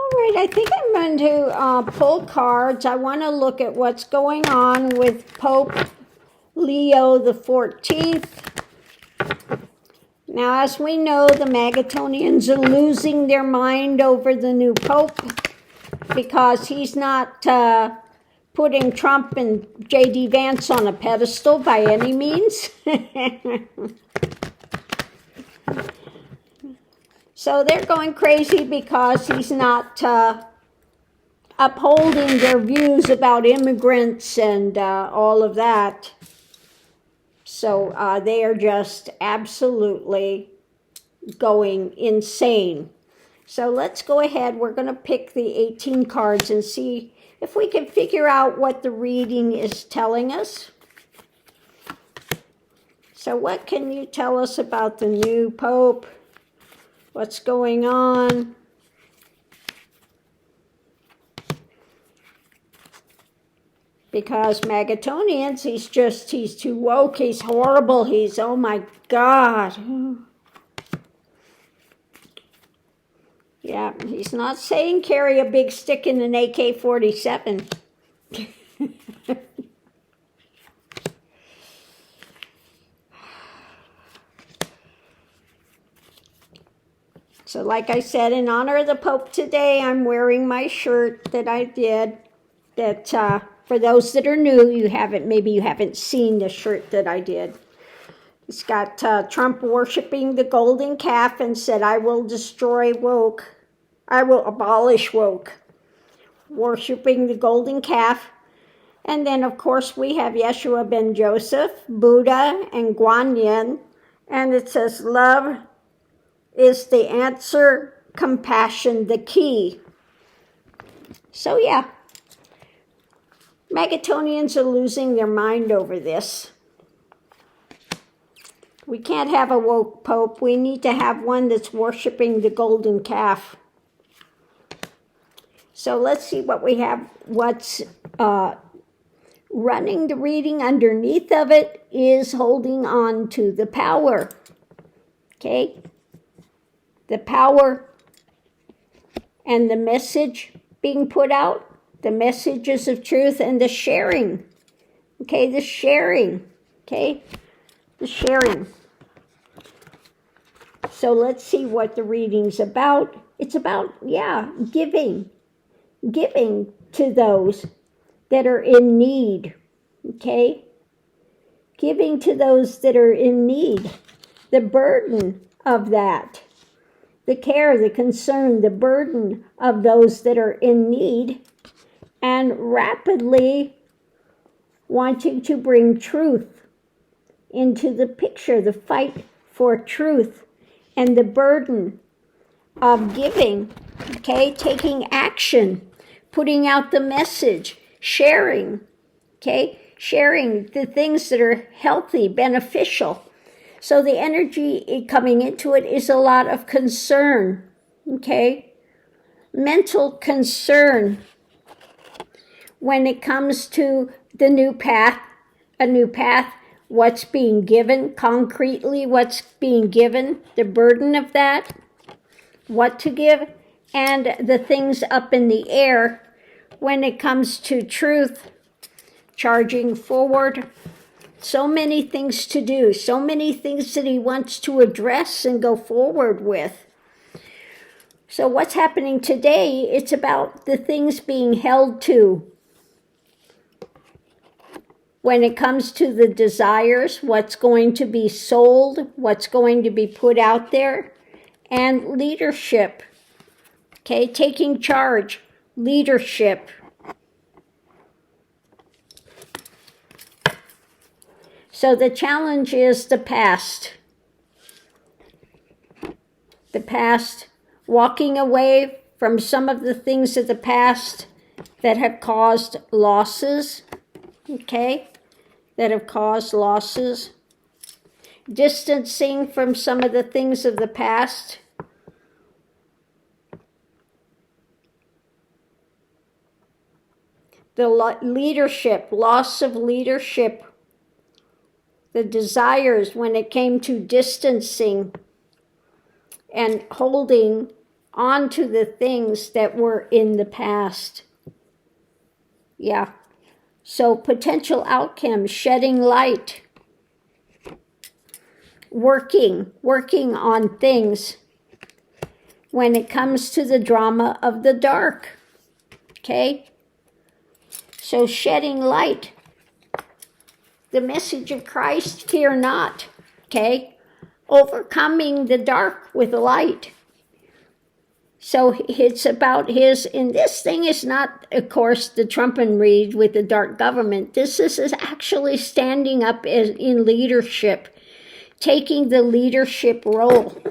All right, I think I'm going to pull cards. I want to look at what's going on with Pope Leo the 14th. Now, as we know, the Magatonians are losing their mind over the new Pope because he's not putting Trump and J.D. Vance on a pedestal by any means. So they're going crazy because he's not upholding their views about immigrants and all of that. So they are just absolutely going insane. So let's go ahead. We're going to pick the 18 cards and see if we can figure out what the reading is telling us. So what can you tell us about the new Pope? What's going on? Because Magatonians, he's too woke, he's horrible, oh my God. Yeah, he's not saying carry a big stick in an AK-47. So like I said, in honor of the Pope today, I'm wearing my shirt that I did. That for those that are new, maybe you haven't seen the shirt that I did. It's got Trump worshiping the golden calf and said, I will destroy woke. I will abolish woke. Worshiping the golden calf. And then, of course, we have Yeshua ben Joseph, Buddha, and Guan Yin. And it says, love is the answer, compassion the key. So, yeah. Magatonians are losing their mind over this. We can't have a woke pope. We need to have one that's worshiping the golden calf. So let's see what we have. What's running the reading underneath of it is holding on to the power. Okay? The power and the message being put out. The messages of truth and the sharing. Okay, the sharing. Okay, the sharing. So let's see what the reading's about. It's about, giving. Giving to those that are in need. Okay? Giving to those that are in need. The burden of that. The care, the concern, the burden of those that are in need. And rapidly wanting to bring truth into the picture, the fight for truth and the burden of giving, okay, taking action, putting out the message, sharing, okay, sharing the things that are healthy, beneficial. So the energy coming into it is a lot of concern, okay, mental concern. When it comes to the new path, a new path, what's being given concretely, what's being given, the burden of that, what to give, and the things up in the air when it comes to truth, charging forward. So many things to do, so many things that he wants to address and go forward with. So what's happening today, it's about the things being held to. When it comes to the desires, what's going to be sold, what's going to be put out there, and leadership. Okay, taking charge, leadership. So the challenge is the past. The past, walking away from some of the things of the past that have caused losses, okay? That have caused losses, distancing from some of the things of the past. The leadership, loss of leadership, the desires when it came to distancing and holding onto the things that were in the past. Yeah. So potential outcomes, shedding light, working on things when it comes to the drama of the dark. Okay? So shedding light. The message of Christ, fear not. Okay? Overcoming the dark with light. So it's about his, and this thing is not, of course, the Trump and Reed with the dark government. This is actually standing up in leadership, taking the leadership role,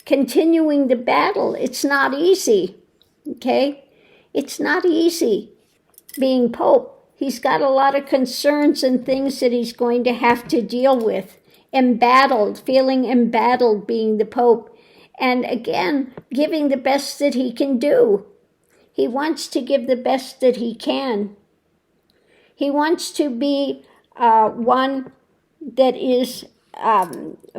continuing the battle. It's not easy, okay? It's not easy being Pope. He's got a lot of concerns and things that he's going to have to deal with. Embattled, feeling embattled being the Pope. And again, giving the best that he can do. He wants to give the best that he can. He wants to be one that is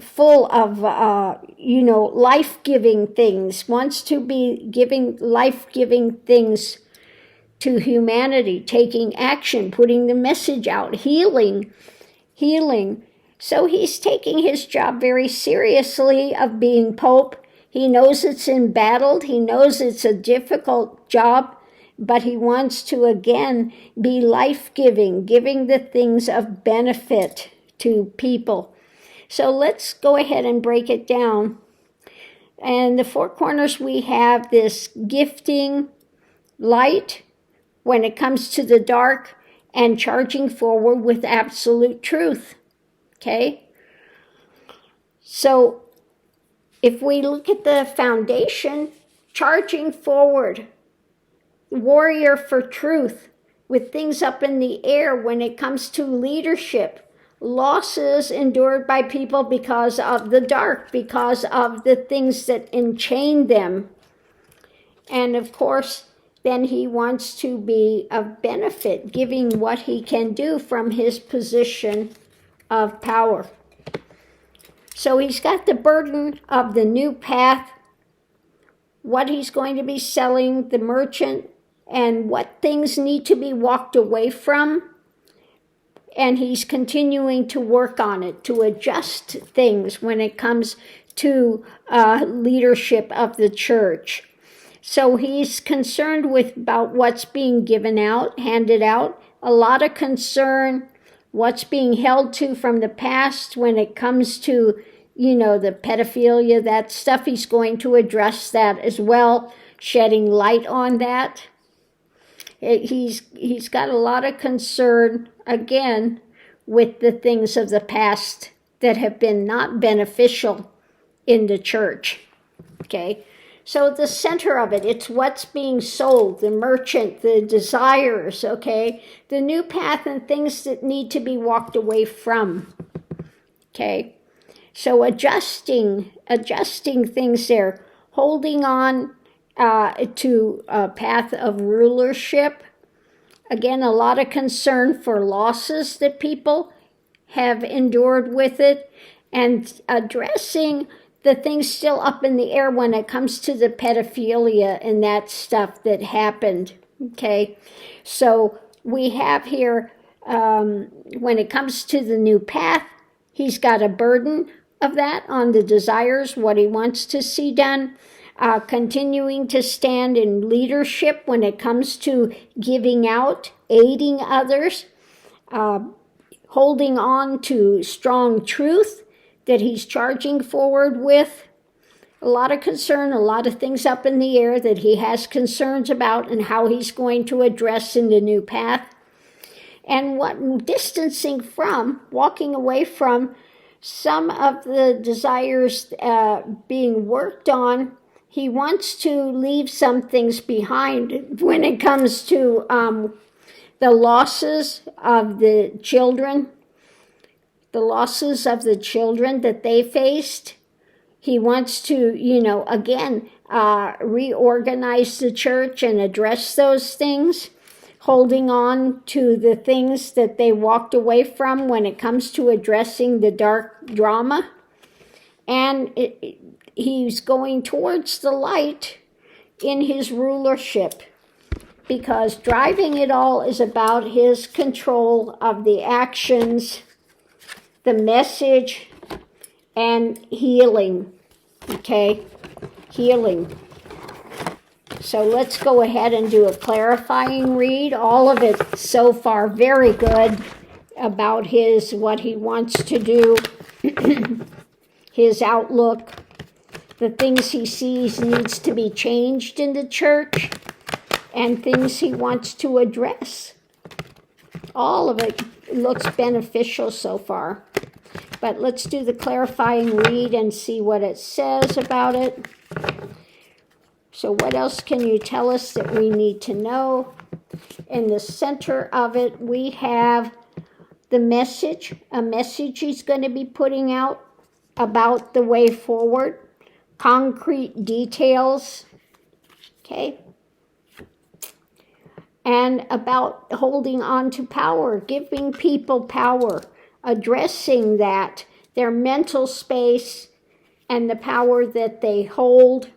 full of, life-giving things, wants to be giving life-giving things to humanity, taking action, putting the message out, healing. So he's taking his job very seriously of being Pope. He knows it's embattled. He knows it's a difficult job, but he wants to, again, be life-giving, giving the things of benefit to people. So let's go ahead and break it down. And the four corners, we have this gifting, light, when it comes to the dark, and charging forward with absolute truth. Okay? So if we look at the foundation, charging forward, warrior for truth, with things up in the air when it comes to leadership, losses endured by people because of the dark, because of the things that enchain them. And of course, then he wants to be of benefit, giving what he can do from his position of power. So he's got the burden of the new path, what he's going to be selling, the merchant, and what things need to be walked away from. And he's continuing to work on it, to adjust things when it comes to leadership of the church. So he's concerned about what's being given out, handed out, a lot of concern, what's being held to from the past when it comes to, the pedophilia, that stuff. He's going to address that as well, shedding light on that. He's got a lot of concern, again, with the things of the past that have been not beneficial in the church. Okay? So the center of it, it's what's being sold, the merchant, the desires, okay? The new path and things that need to be walked away from, okay? So adjusting things there, holding on to a path of rulership. Again, a lot of concern for losses that people have endured with it, and addressing the things still up in the air when it comes to the pedophilia and that stuff that happened, okay? So we have here, when it comes to the new path, he's got a burden of that on the desires, what he wants to see done, continuing to stand in leadership when it comes to giving out, aiding others, holding on to strong truth that he's charging forward with. A lot of concern, a lot of things up in the air that he has concerns about and how he's going to address in the new path. And what distancing from, walking away from some of the desires being worked on. He wants to leave some things behind when it comes to the losses of the children, that they faced. He wants to, again, reorganize the church and address those things, holding on to the things that they walked away from when it comes to addressing the dark drama. And he's going towards the light in his rulership, because driving it all is about his control of the actions, the message, and healing. Okay? Healing. So let's go ahead and do a clarifying read. All of it so far very good about what he wants to do, his outlook, the things he sees needs to be changed in the church, and things he wants to address. All of it looks beneficial so far. But let's do the clarifying read and see what it says about it. So what else can you tell us that we need to know? In the center of it, we have the message, a message he's going to be putting out about the way forward, concrete details, okay? And about holding on to power, giving people power, addressing that, their mental space and the power that they hold,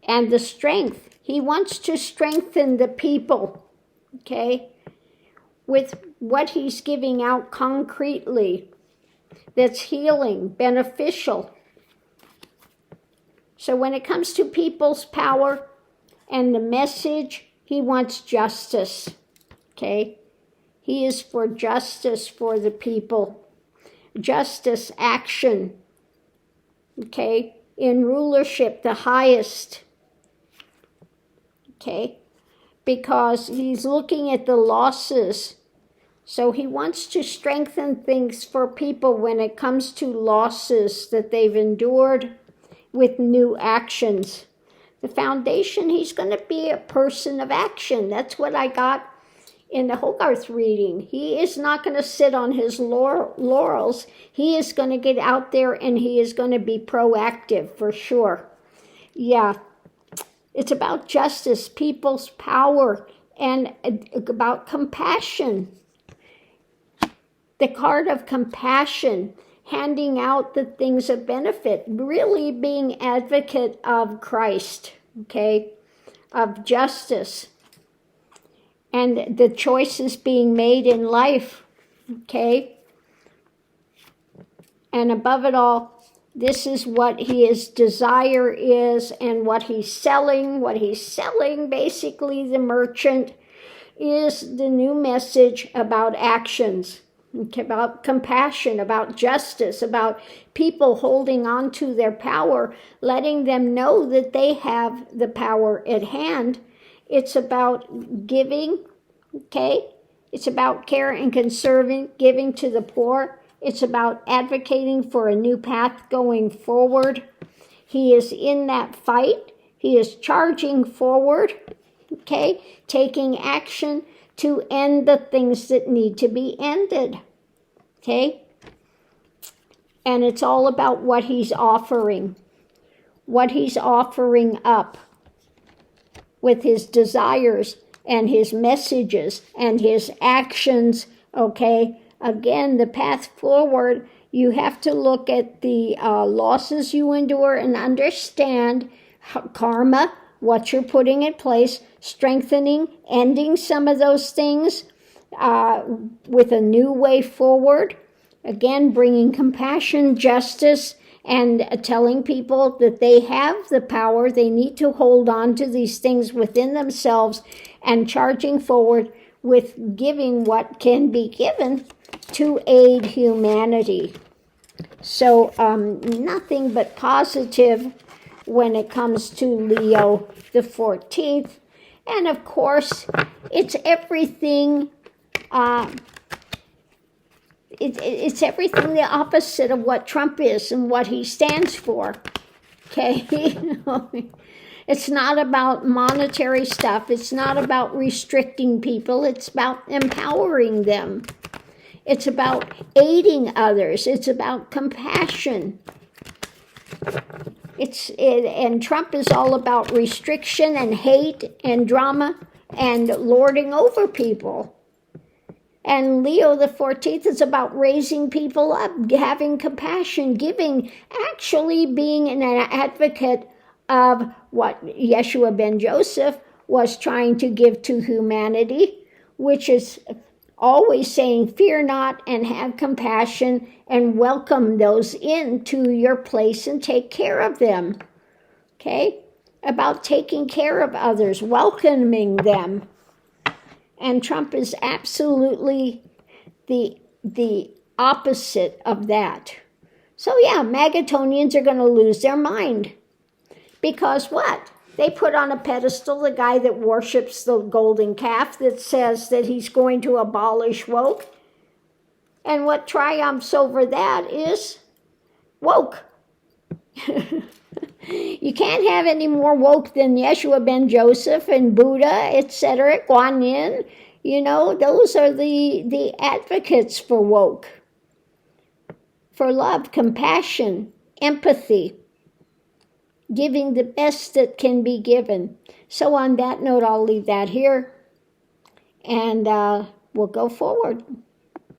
and the strength. He wants to strengthen the people, okay, with what he's giving out concretely that's healing, beneficial. So when it comes to people's power and the message, he wants justice, okay? He is for justice for the people. Justice, action, okay? In rulership, the highest, okay? Because he's looking at the losses. So he wants to strengthen things for people when it comes to losses that they've endured with new actions. The foundation, he's going to be a person of action. That's what I got in the Hogarth reading. He is not going to sit on his laurels. He is going to get out there and he is going to be proactive for sure. Yeah, it's about justice, people's power, and about compassion. The card of compassion, handing out the things of benefit, really being advocate of Christ, okay, of justice, and the choices being made in life, okay? And above it all, this is what his desire is and what he's selling. What he's selling, basically, the merchant, is the new message about actions, about compassion, about justice, about people holding on to their power, letting them know that they have the power at hand. It's about giving, okay? It's about care and conserving, giving to the poor. It's about advocating for a new path going forward. He is in that fight. He is charging forward, okay? Taking action to end the things that need to be ended, okay? And it's all about what he's offering up with his desires and his messages and his actions, okay? Again, the path forward, you have to look at the losses you endure and understand karma, what you're putting in place, strengthening, ending some of those things with a new way forward. Again, bringing compassion, justice, and telling people that they have the power. They need to hold on to these things within themselves and charging forward with giving what can be given to aid humanity. So nothing but positive when it comes to Leo the 14th. And of course, it's everything it's everything the opposite of what Trump is and what he stands for. Okay? It's not about monetary stuff. It's not about restricting people. It's about empowering them. It's about aiding others. It's about compassion. And Trump is all about restriction and hate and drama and lording over people. And Leo the 14th is about raising people up, having compassion, giving, actually being an advocate of what Yeshua ben Joseph was trying to give to humanity, which is always saying, fear not and have compassion and welcome those into your place and take care of them. Okay? About taking care of others, welcoming them. And Trump is absolutely the opposite of that. So yeah, Magatonians are going to lose their mind. Because what? They put on a pedestal the guy that worships the golden calf that says that he's going to abolish woke. And what triumphs over that is woke. You can't have any more woke than Yeshua ben Joseph and Buddha, etc., Guan Yin. You know, those are the advocates for woke. For love, compassion, empathy, giving the best that can be given. So on that note, I'll leave that here, and we'll go forward.